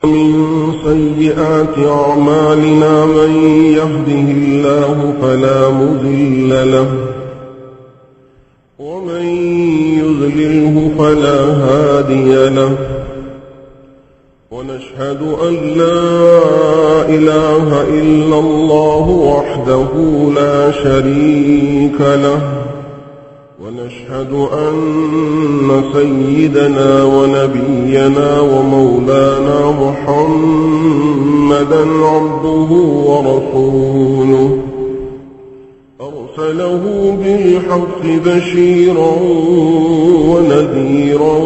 من سيئات أعمالنا من يهده الله فلا مضل له ومن يضلله فلا هادي له ونشهد أن لا إله إلا الله وحده لا شريك له ونشهد أن سيدنا ونبينا ومولانا محمدا عبده ورسوله أرسله بالحق بشيرا ونذيرا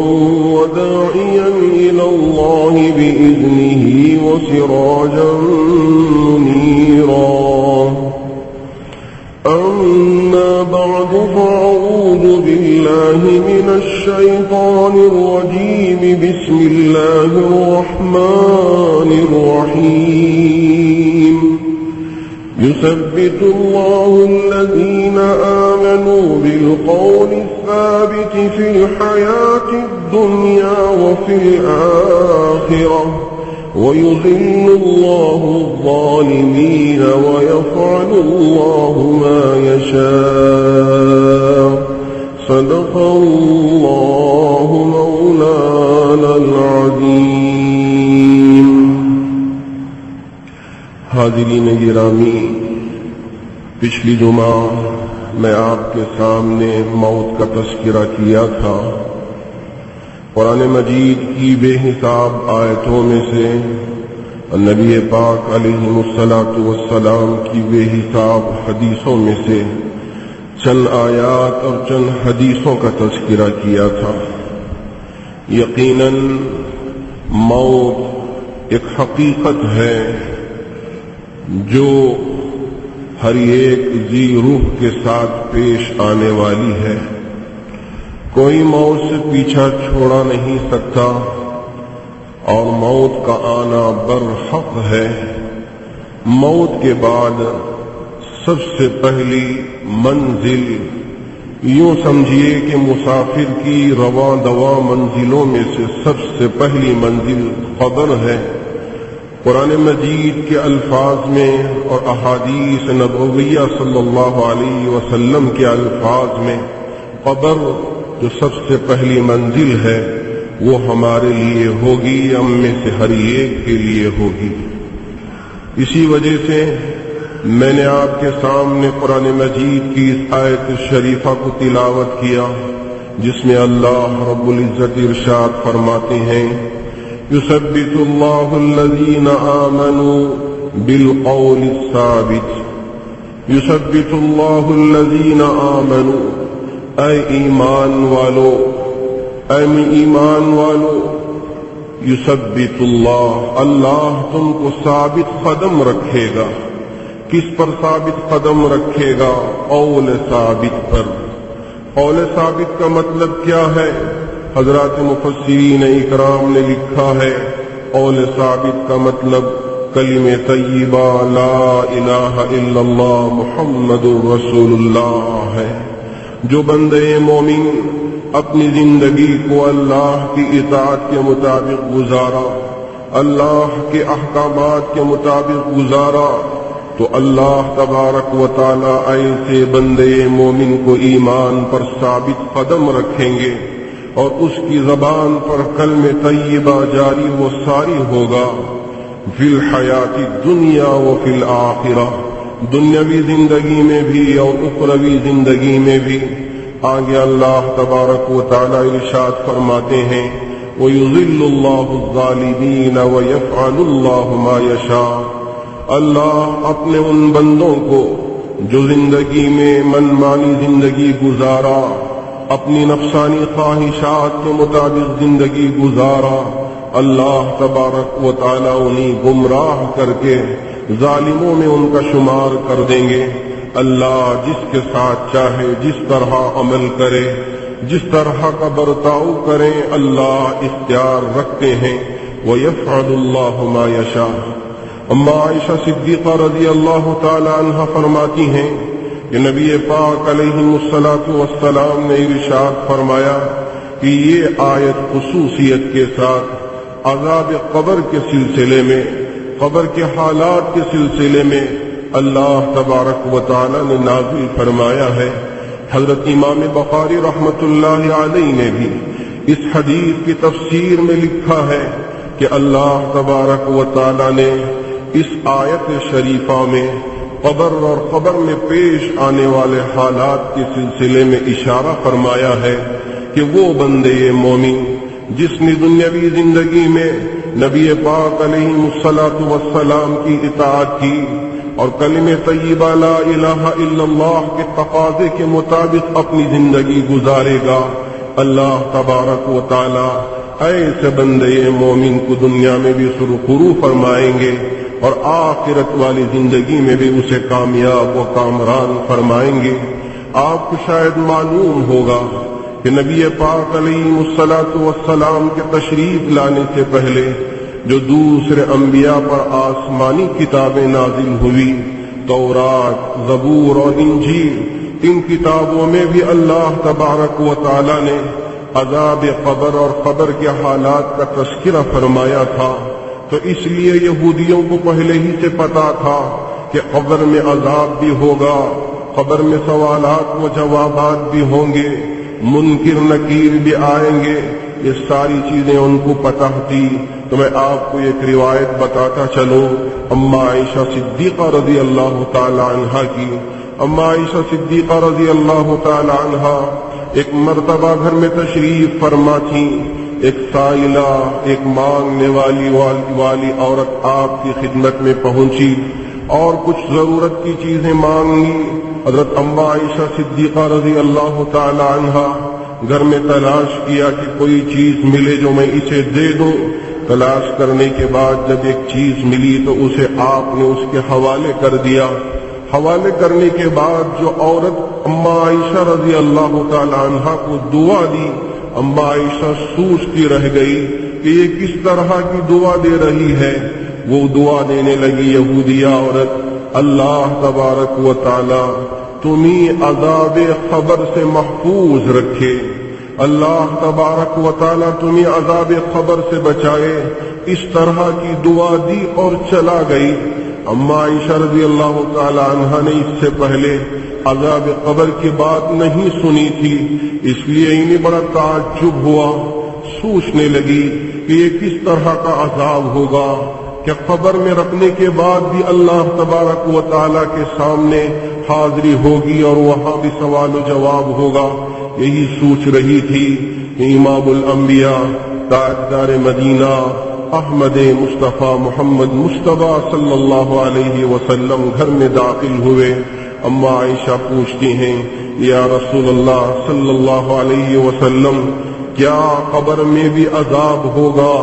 وداعيا إلى الله بإذنه وسراجا منيرا أما بعد فأعوذ بالله من الشيطان الرجيم بسم الله الرحمن الرحيم يثبت الله الذين آمنوا بالقول الثابت في الحياة الدنيا وفي الآخرة ويذل الله الظالمين ويفعل الله ما يشاء صدق الله مولانا العظيم. حاضرین گرامی، پچھلی جمعہ میں آپ کے سامنے موت کا تذکرہ کیا تھا. قرآن مجید کی بے حساب آیتوں میں سے نبی پاک علیہ الصلاۃ والسلام کی بے حساب حدیثوں میں سے چند آیات اور چند حدیثوں کا تذکرہ کیا تھا. یقیناً موت ایک حقیقت ہے جو ہر ایک ذی روح کے ساتھ پیش آنے والی ہے. کوئی موت سے پیچھا چھوڑا نہیں سکتا اور موت کا آنا برحق ہے. موت کے بعد سب سے پہلی منزل یوں سمجھیے کہ مسافر کی رواں دواں منزلوں میں سے سب سے پہلی منزل قبر ہے. قرآن مجید کے الفاظ میں اور احادیث نبویہ صلی اللہ علیہ وسلم کے الفاظ میں قبر جو سب سے پہلی منزل ہے وہ ہمارے لیے ہوگی، ہم میں سے ہر ایک کے لیے ہوگی. اسی وجہ سے میں نے آپ کے سامنے قرآن مجید کی اس آیت شریفہ کو تلاوت کیا جس میں اللہ رب العزت ارشاد فرماتے ہیں يثبت الله الذين آمنوا بالقول الثابت. يثبت الله الذين آمنوا، اے ایمان والو، اے ایمان والو، یثبت اللہ، اللہ تم کو ثابت قدم رکھے گا. کس پر ثابت قدم رکھے گا؟ قول ثابت پر. قول ثابت کا مطلب کیا ہے؟ حضرات مفسرین اکرام نے لکھا ہے قول ثابت کا مطلب کلمہ طیبہ لا الہ الا اللہ محمد رسول اللہ ہے. جو بندے مومن اپنی زندگی کو اللہ کی اطاعت کے مطابق گزارا، اللہ کے احکامات کے مطابق گزارا، تو اللہ تبارک و تعالی ایسے بندے مومن کو ایمان پر ثابت قدم رکھیں گے اور اس کی زبان پر کلمہ طیبہ جاری و ساری ہوگا فی الحیات الدنیا و فی الآخرہ، دنیاوی زندگی میں بھی اور اخروی زندگی میں بھی. آگے اللہ تبارک و تعالی ارشاد فرماتے ہیں وَيُضِلُّ اللَّهُ الظَّالِمِينَ وَيَفْعَلُ اللَّهُ مَا يَشَاءُ. اللہ اپنے ان بندوں کو جو زندگی میں منمانی زندگی گزارا، اپنی نفسانی خواہشات کے مطابق زندگی گزارا، اللہ تبارک و تعالی انہیں گمراہ کر کے ظالموں میں ان کا شمار کر دیں گے. اللہ جس کے ساتھ چاہے جس طرح عمل کرے، جس طرح کا برتاؤ کریں، اللہ اختیار رکھتے ہیں. وَيَفْعَلُ اللَّهُ مَا يَشَاءُ. اما عائشہ صدیقہ رضی اللہ تعالی عنہ فرماتی ہیں کہ نبی پاک علیہ الصلوۃ والسلام نے ارشاد فرمایا کہ یہ آیت خصوصیت کے ساتھ عذاب قبر کے سلسلے میں، قبر کے حالات کے سلسلے میں اللہ تبارک و تعالی نے نازل فرمایا ہے۔ حضرت امام بخاری رحمۃ اللہ علیہ نے بھی اس حدیث کی تفسیر میں لکھا ہے کہ اللہ تبارک و تعالی نے اس آیت شریفہ میں قبر اور قبر میں پیش آنے والے حالات کے سلسلے میں اشارہ فرمایا ہے کہ وہ بندے مومن جس نے دنیاوی زندگی میں نبی پاک علیہ الصلوۃ والسلام کی اطاعت کی اور کلمہ طیبہ لا الہ الا اللہ کے تقاضے کے مطابق اپنی زندگی گزارے گا، اللہ تبارک و تعالی ایسے بندے مومن کو دنیا میں بھی سرخرو فرمائیں گے اور آخرت والی زندگی میں بھی اسے کامیاب و کامران فرمائیں گے۔ آپ کو شاید معلوم ہوگا کہ نبی پاک علیہ الصلوۃ والسلام کے تشریف لانے سے پہلے جو دوسرے انبیاء پر آسمانی کتابیں نازل ہوئی، تورات، زبور اور انجیل، ان کتابوں میں بھی اللہ تبارک و تعالی نے عذاب قبر اور قبر کے حالات کا تذکرہ فرمایا تھا، تو اس لیے یہودیوں کو پہلے ہی سے پتا تھا کہ قبر میں عذاب بھی ہوگا، قبر میں سوالات و جوابات بھی ہوں گے، منکر نکیر بھی آئیں گے، یہ ساری چیزیں ان کو پتہ تھی۔ تو میں آپ کو ایک روایت بتاتا چلوں اما عائشہ صدیقہ رضی اللہ تعالی عنہا کی۔ اما عائشہ صدیقہ رضی اللہ تعالی عنہا ایک مرتبہ گھر میں تشریف فرما تھیں، ایک سائلہ، ایک مانگنے والی عورت آپ کی خدمت میں پہنچی اور کچھ ضرورت کی چیزیں مانگی۔ حضرت اما عائشہ صدیقہ رضی اللہ تعالی عنہا گھر میں تلاش کیا کہ کوئی چیز ملے جو میں اسے دے دوں۔ تلاش کرنے کے بعد جب ایک چیز ملی تو اسے آپ نے اس کے حوالے کر دیا۔ حوالے کرنے کے بعد جو عورت اما عائشہ رضی اللہ تعالی عنہا کو دعا دی، اما عائشہ سوچتی رہ گئی کہ یہ کس طرح کی دعا دے رہی ہے۔ وہ دعا دینے لگی، یہودیہ عورت، اللہ تبارک و تعالی تمہیں عذاب قبر سے محفوظ رکھے، اللہ تبارک و تعالی تمہیں عذاب قبر سے بچائے، اس طرح کی دعا دی اور چلا گئی۔ اما عائشہ رضی اللہ تعالی عنہا نے اس سے پہلے عذاب قبر کی بات نہیں سنی تھی، اس لیے انہیں بڑا تعجب ہوا، سوچنے لگی کہ یہ کس طرح کا عذاب ہوگا کہ قبر میں رکھنے کے بعد بھی اللہ تبارک و تعالی کے سامنے حاضری ہوگی اور وہاں بھی سوال و جواب ہوگا۔ یہی سوچ رہی تھی کہ امام الانبیاء تاجدار مدینہ احمد مصطفیٰ محمد مصطفیٰ صلی اللہ علیہ وسلم گھر میں داخل ہوئے۔ اما عائشہ پوچھتی ہیں، یا رسول اللہ صلی اللہ علیہ وسلم، کیا قبر میں بھی عذاب ہوگا؟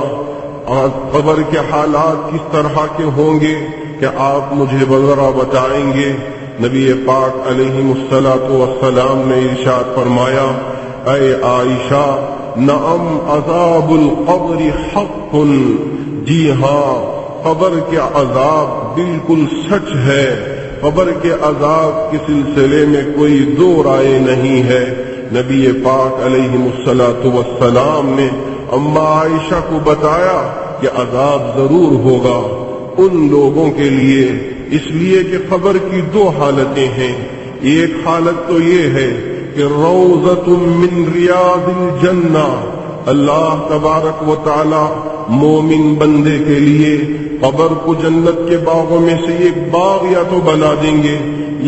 قبر کے حالات کس طرح کے ہوں گے کہ آپ مجھے ذرا بتائیں گے؟ نبی پاک علیہ الصلوۃ والسلام نے ارشاد فرمایا، اے عائشہ، نعم عذاب القبر حق، جی ہاں قبر کے عذاب بالکل سچ ہے، قبر کے عذاب کے سلسلے میں کوئی دو رائے نہیں ہے۔ نبی پاک علیہ الصلوۃ والسلام نے اما عائشہ کو بتایا کہ عذاب ضرور ہوگا ان لوگوں کے لیے، اس لیے کہ قبر کی دو حالتیں ہیں۔ ایک حالت تو یہ ہے کہ روضۃ من ریاض الجنہ، اللہ تبارک و تعالی مومن بندے کے لیے قبر کو جنت کے باغوں میں سے ایک باغ یا تو بنا دیں گے،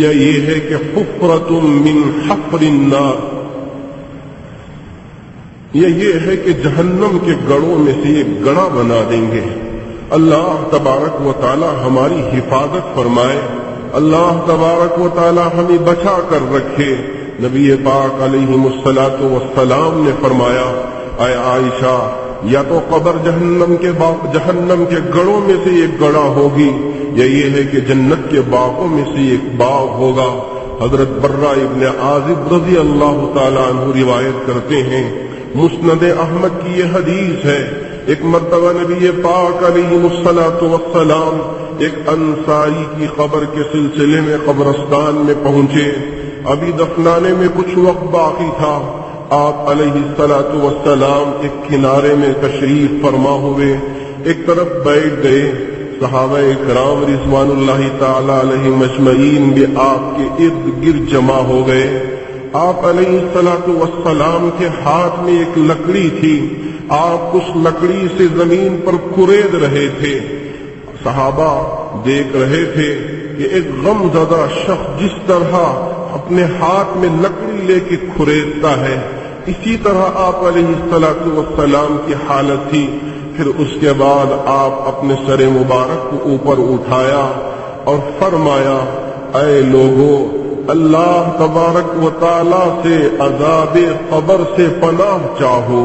یا یہ ہے کہ حفرۃ من حفر النار، یہ ہے کہ جہنم کے گڑھوں میں سے ایک گڑھا بنا دیں گے۔ اللہ تبارک و تعالی ہماری حفاظت فرمائے، اللہ تبارک و تعالی ہمیں بچا کر رکھے۔ نبی پاک علیہ الصلوۃ والسلام نے فرمایا، اے عائشہ، یا تو قبر جہنم کے گڑھوں میں سے ایک گڑھا ہوگی، یا یہ ہے کہ جنت کے باغوں میں سے ایک باغ ہوگا۔ حضرت برہ ابن عازب رضی اللہ تعالی عنہ روایت کرتے ہیں، مسند احمد کی یہ حدیث ہے، ایک مرتبہ نبی پاک علیہ الصلوۃ والسلام ایک انصاری کی قبر کے سلسلے میں قبرستان میں پہنچے۔ ابھی دفنانے میں کچھ وقت باقی تھا، آپ علیہ السلام ایک کنارے میں تشریف فرما ہوئے ایک طرف بیٹھ گئے. صحابہ کرام رضوان اللہ تعالی علیہ مجمعین بھی آپ کے ارد گرد جمع ہو گئے. آپ علیہ السلام کے ہاتھ میں ایک لکڑی تھی. آپ اس لکڑی سے زمین پر کھرید رہے تھے. صحابہ دیکھ رہے تھے کہ ایک غم زدہ شخص جس طرح اپنے ہاتھ میں لکڑی لے کے کھریدتا ہے اسی طرح آپ علیہ السلام کی حالت تھی. پھر اس کے بعد آپ اپنے سر مبارک کو اوپر اٹھایا اور فرمایا اے لوگو اللہ تبارک و تعالی سے عذاب قبر سے پناہ چاہو.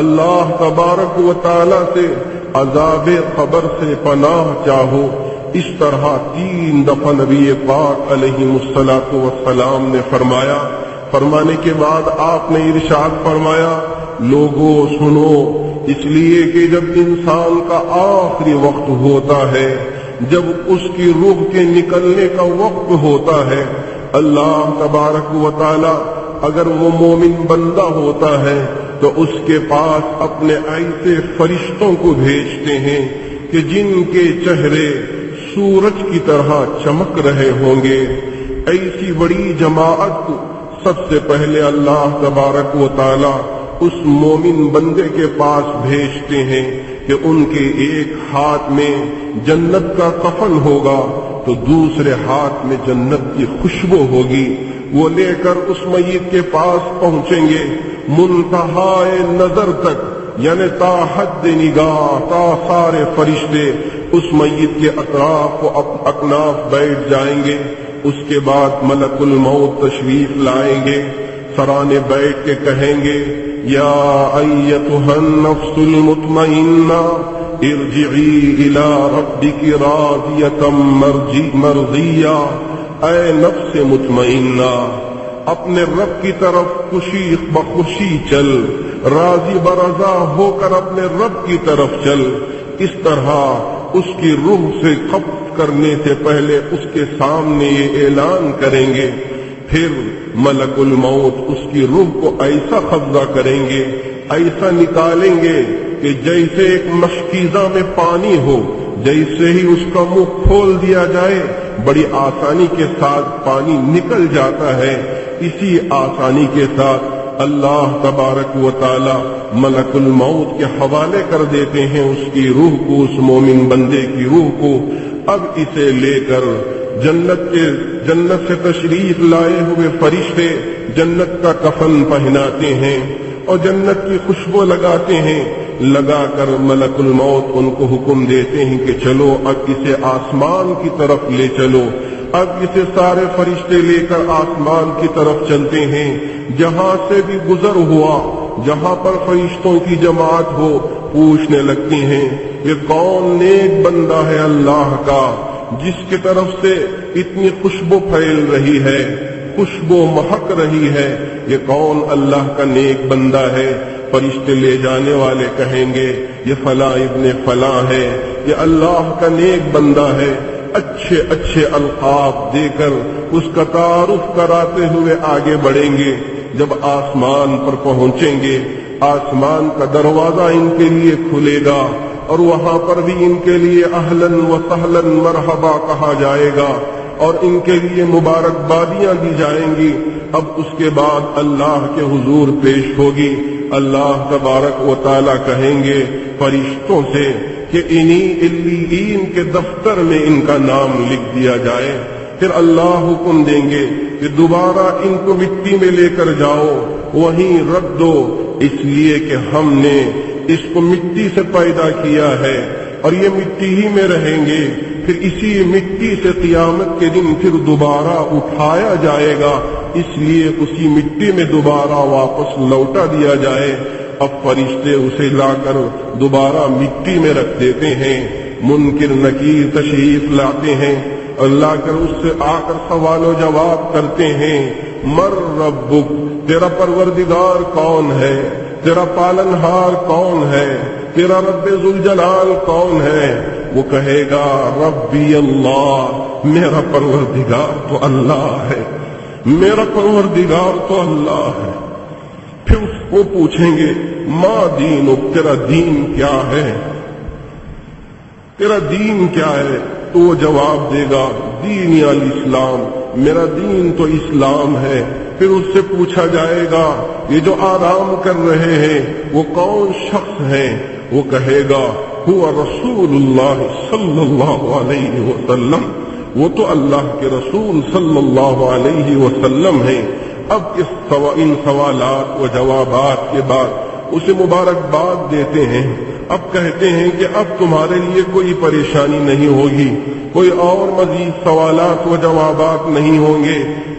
اللہ تبارک و تعالی سے عذاب قبر سے پناہ چاہو. اس طرح 3 دفعہ نبی پاک علیہ السلام نے فرمایا. فرمانے کے بعد آپ نے ارشاد فرمایا لوگوں سنو، اس لیے کہ جب انسان کا آخری وقت ہوتا ہے، جب اس کی روح کے نکلنے کا وقت ہوتا ہے، اللہ تبارک و تعالی اگر وہ مومن بندہ ہوتا ہے تو اس کے پاس اپنے ایسے فرشتوں کو بھیجتے ہیں کہ جن کے چہرے سورج کی طرح چمک رہے ہوں گے. ایسی بڑی جماعت کو سب سے پہلے اللہ تبارک و تعالی اس مومن بندے کے پاس بھیجتے ہیں کہ ان کے ایک ہاتھ میں جنت کا کفن ہوگا تو دوسرے ہاتھ میں جنت کی خوشبو ہوگی. وہ لے کر اس میت کے پاس پہنچیں گے منتہائے نظر تک، یعنی تا حد نگاہ، تا سارے فرشتے اس میت کے اطراف و اکناف بیٹھ جائیں گے. اس کے بعد ملک الموت تشریف لائیں گے. سرانے بیٹھ کے کہیں گے یا ایتھا النفس المطمئنہ ارجعی الی ربک راضیۃ مرضیہ. اے نفس مطمئنہ اپنے رب کی طرف خوشی بخوشی چل، راضی برضا ہو کر اپنے رب کی طرف چل. اس طرح اس کی روح سے قبض کرنے سے پہلے اس کے سامنے یہ اعلان کریں گے. پھر ملک الموت اس کی روح کو ایسا قبضہ کریں گے، ایسا نکالیں گے کہ جیسے ایک مشکیزہ میں پانی ہو، جیسے ہی اس کا منہ کھول دیا جائے بڑی آسانی کے ساتھ پانی نکل جاتا ہے. اسی آسانی کے ساتھ اللہ تبارک و تعالی ملک الموت کے حوالے کر دیتے ہیں اس کی روح کو، اس مومن بندے کی روح کو. اب اسے لے کر جنت سے تشریف لائے ہوئے فرشتے جنت کا کفن پہناتے ہیں اور جنت کی خوشبو لگاتے ہیں. لگا کر ملک الموت ان کو حکم دیتے ہیں کہ چلو اب اسے آسمان کی طرف لے چلو. اب اسے سارے فرشتے لے کر آسمان کی طرف چلتے ہیں. جہاں سے بھی گزر ہوا، جہاں پر فرشتوں کی جماعت ہو، پوچھنے لگتی ہیں یہ کون نیک بندہ ہے اللہ کا جس کی طرف سے اتنی خوشبو پھیل رہی ہے، خوشبو مہک رہی ہے، یہ کون اللہ کا نیک بندہ ہے. فرشتے لے جانے والے کہیں گے یہ فلاں ابن فلاں ہے، یہ اللہ کا نیک بندہ ہے. اچھے اچھے القاب دے کر اس کا تعارف کراتے ہوئے آگے بڑھیں گے. جب آسمان پر پہنچیں گے آسمان کا دروازہ ان کے لیے کھلے گا اور وہاں پر بھی ان کے لیے اہلاً و سہلاً مرحبا کہا جائے گا اور ان کے لیے مبارکبادیاں دی جائیں گی. اب اس کے بعد اللہ کے حضور پیش ہوگی. اللہ تبارک و تعالی کہیں گے فرشتوں سے کہ انہی علیین کے دفتر میں ان کا نام لکھ دیا جائے. پھر اللہ حکم دیں گے کہ دوبارہ ان کو مٹی میں لے کر جاؤ، وہیں رکھ دو، اس لیے کہ ہم نے اس کو مٹی سے پیدا کیا ہے اور یہ مٹی ہی میں رہیں گے. پھر اسی مٹی سے قیامت کے دن پھر دوبارہ اٹھایا جائے گا، اس لیے اسی مٹی میں دوبارہ واپس لوٹا دیا جائے. اب فرشتے اسے لا کر دوبارہ مٹی میں رکھ دیتے ہیں. منکر نکیر تشریف لاتے ہیں اور لا کر اس سے آ کر سوال و جواب کرتے ہیں. مر ربک، تیرا پروردگار کون ہے، تیرا پالنہار کون ہے، تیرا رب ذوالجلال کون ہے؟ وہ کہے گا ربی اللہ، میرا پروردگار تو اللہ ہے، میرا پروردگار تو اللہ ہے. پھر اس کو پوچھیں گے ما دینک، تیرا دین کیا ہے، تیرا دین کیا ہے؟ تو وہ جواب دے گا دین الاسلام، میرا دین تو اسلام ہے۔ پھر اس سے پوچھا جائے گا یہ جو آرام کر رہے ہیں وہ کون شخص ہیں؟ وہ کہے گا ہوا رسول اللہ صلی اللہ علیہ وسلم، وہ تو اللہ کے رسول صلی اللہ علیہ وسلم ہیں۔ اب ان سوالات و جوابات کے بعد اسے مبارکباد دیتے ہیں۔ اب کہتے ہیں کہ اب تمہارے لیے کوئی پریشانی نہیں ہوگی، کوئی اور مزید سوالات و جوابات نہیں ہوں گے،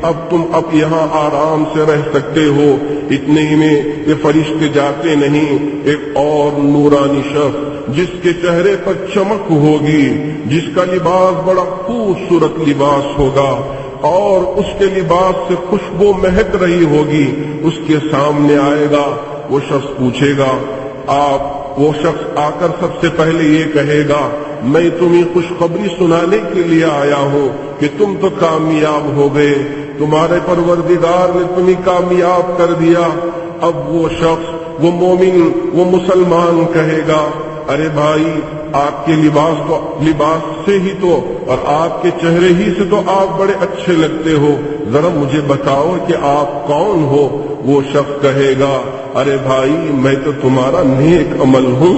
اب تم اب یہاں آرام سے رہ سکتے ہو۔ اتنے ہی میں یہ فرشتے جاتے نہیں، ایک اور نورانی شخص جس کے چہرے پر چمک ہوگی، جس کا لباس بڑا خوبصورت لباس ہوگا اور اس کے لباس سے خوشبو مہک رہی ہوگی، اس کے سامنے آئے گا۔ وہ شخص پوچھے گا وہ شخص آ کر سب سے پہلے یہ کہے گا میں تمہیں خوشخبری سنانے کے لیے آیا ہوں کہ تم تو کامیاب ہو گئے، تمہارے پروردگار نے تمہیں کامیاب کر دیا۔ اب وہ شخص، وہ مومن، وہ مسلمان کہے گا ارے بھائی آپ کے لباس سے ہی تو اور آپ کے چہرے ہی سے تو آپ بڑے اچھے لگتے ہو، ذرا مجھے بتاؤ کہ آپ کون ہو؟ وہ شخص کہے گا ارے بھائی میں تو تمہارا نیک عمل ہوں،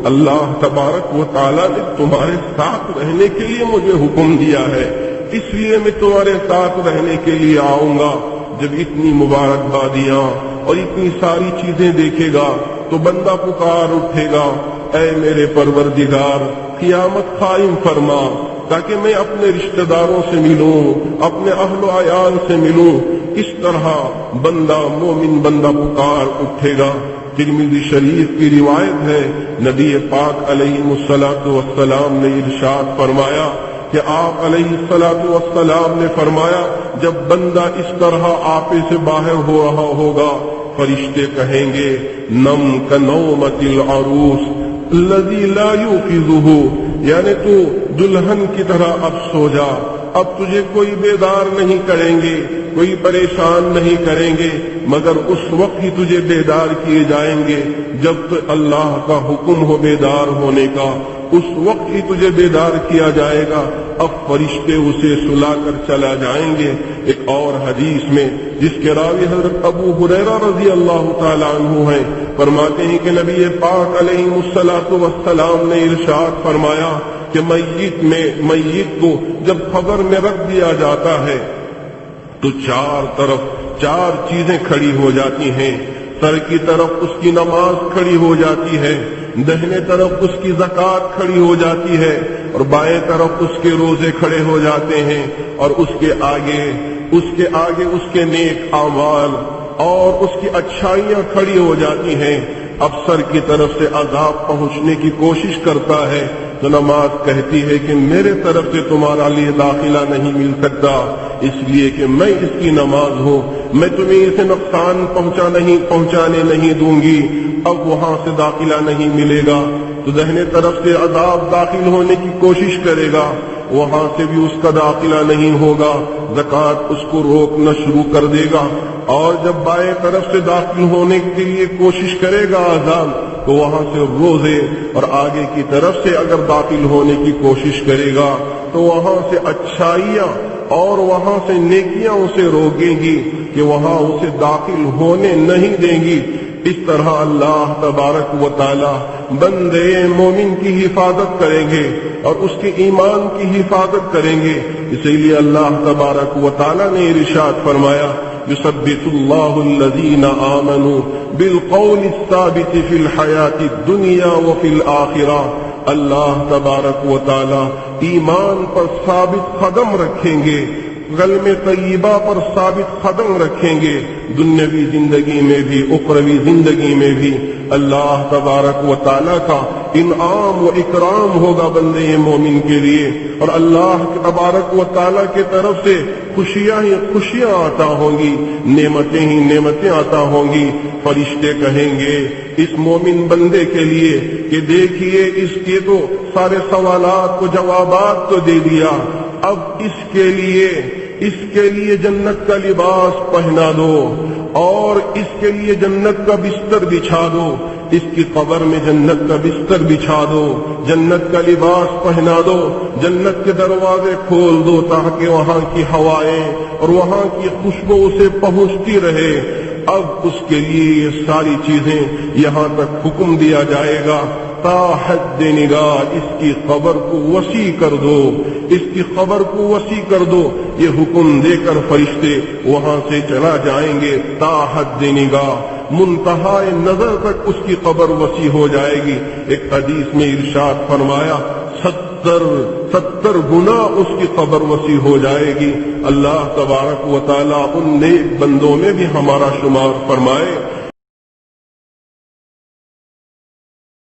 اللہ تبارک و تعالیٰ نے تمہارے ساتھ رہنے کے لیے مجھے حکم دیا ہے، اس لیے میں تمہارے ساتھ رہنے کے لیے آؤں گا۔ جب اتنی مبارکبادیاں اور اتنی ساری چیزیں دیکھے گا تو بندہ پکار اٹھے گا اے میرے پروردگار قیامت قائم فرما تاکہ میں اپنے رشتہ داروں سے ملوں، اپنے اہل و عیال سے ملوں۔ اس طرح بندہ، مومن بندہ پکار اٹھے گا۔ ترمذی شریف کی روایت ہے، نبی پاک علیہ الصلوۃ والسلام نے ارشاد فرمایا کہ آپ علیہ الصلوۃ والسلام نے فرمایا جب بندہ اس طرح آپے سے باہر ہو رہا ہوگا، فرشتے کہیں گے نم کنومۃ العروس الذی لا یوقظہ، یعنی تو دلہن کی طرح اب سو جا، اب تجھے کوئی بیدار نہیں کریں گے، کوئی پریشان نہیں کریں گے، مگر اس وقت ہی تجھے بیدار کیے جائیں گے جب تو اللہ کا حکم ہو بیدار ہونے کا، اس وقت ہی تجھے بیدار کیا جائے گا۔ اب فرشتے اسے سلا کر چلا جائیں گے۔ ایک اور حدیث میں جس کے راوی حضرت ابو ہریرہ رضی اللہ تعالیٰ عنہ ہیں، فرماتے ہیں کہ نبی پاک علیہ الصلوۃ والسلام نے ارشاد فرمایا کہ میت کو جب قبر میں رکھ دیا جاتا ہے تو چار چیزیں کھڑی ہو جاتی ہیں۔ سر کی طرف اس کی نماز کھڑی ہو جاتی ہے، دہنے طرف اس کی زکوٰۃ کھڑی ہو جاتی ہے، اور بائیں طرف اس کے روزے کھڑے ہو جاتے ہیں، اور اس کے آگے اس کے نیک اعمال اور اس کی اچھائیاں کھڑی ہو جاتی ہیں۔ اب سر کی طرف سے عذاب پہنچنے کی کوشش کرتا ہے تو نماز کہتی ہے کہ میرے طرف سے تمہارا لیے داخلہ نہیں مل سکتا، اس لیے کہ میں اس کی نماز ہوں، میں تمہیں اسے نقصان پہنچانے نہیں دوں گی۔ اب وہاں سے داخلہ نہیں ملے گا تو دہنے طرف سے عذاب داخل ہونے کی کوشش کرے گا، وہاں سے بھی اس کا داخلہ نہیں ہوگا، زکوٰۃ اس کو روکنا شروع کر دے گا، اور جب بائیں طرف سے داخل ہونے کے لیے کوشش کرے گا عذاب، تو وہاں سے روزے، اور آگے کی طرف سے اگر داخل ہونے کی کوشش کرے گا تو وہاں سے اچھائیاں اور وہاں سے نیکیاں اسے روکیں گی کہ وہاں اسے داخل ہونے نہیں دیں گی۔ اس طرح اللہ تبارک و تعالی بندے مومن کی حفاظت کریں گے اور اس کے ایمان کی حفاظت کریں گے۔ اسی لیے اللہ تبارک و تعالی نے ارشاد فرمایا یثبت اللہ الذین آمنوا بالقول الثابت فی الحیاۃ الدنیا وفی الآخرہ، اللہ تبارک و تعالی ایمان پر ثابت قدم رکھیں گے، کلمہ طیبہ پر ثابت قدم رکھیں گے، دنیاوی زندگی میں بھی اخروی زندگی میں بھی۔ اللہ تبارک و تعالیٰ کا انعام و اکرام ہوگا بندے مومن کے لیے، اور اللہ تبارک و تعالیٰ کی طرف سے خوشیاں ہی خوشیاں عطا ہوں گی، نعمتیں ہی نعمتیں عطا ہوں گی۔ فرشتے کہیں گے اس مومن بندے کے لیے کہ دیکھیے اس کے تو سارے سوالات کو جوابات تو دے دیا، اب اس کے لیے جنت کا لباس پہنا دو، اور اس کے لیے جنت کا بستر بچھا دو، اس کی قبر میں جنت کا بستر بچھا دو، جنت کا لباس پہنا دو، جنت کے دروازے کھول دو تاکہ وہاں کی ہوائیں اور وہاں کی خوشبو اسے پہنچتی رہے۔ اب اس کے لیے یہ ساری چیزیں یہاں تک حکم دیا جائے گا، تا حد نگاہ اس کی قبر کو وسیع کر دو، اس کی قبر کو وسیع کر دو۔ یہ حکم دے کر فرشتے وہاں سے چلا جائیں گے، تا حد نگاہ منتہائے نظر تک اس کی قبر وسیع ہو جائے گی۔ ایک حدیث میں ارشاد فرمایا 70 گنا اس کی قبر وسیع ہو جائے گی۔ اللہ تبارک و تعالیٰ ان نیک بندوں میں بھی ہمارا شمار فرمائے۔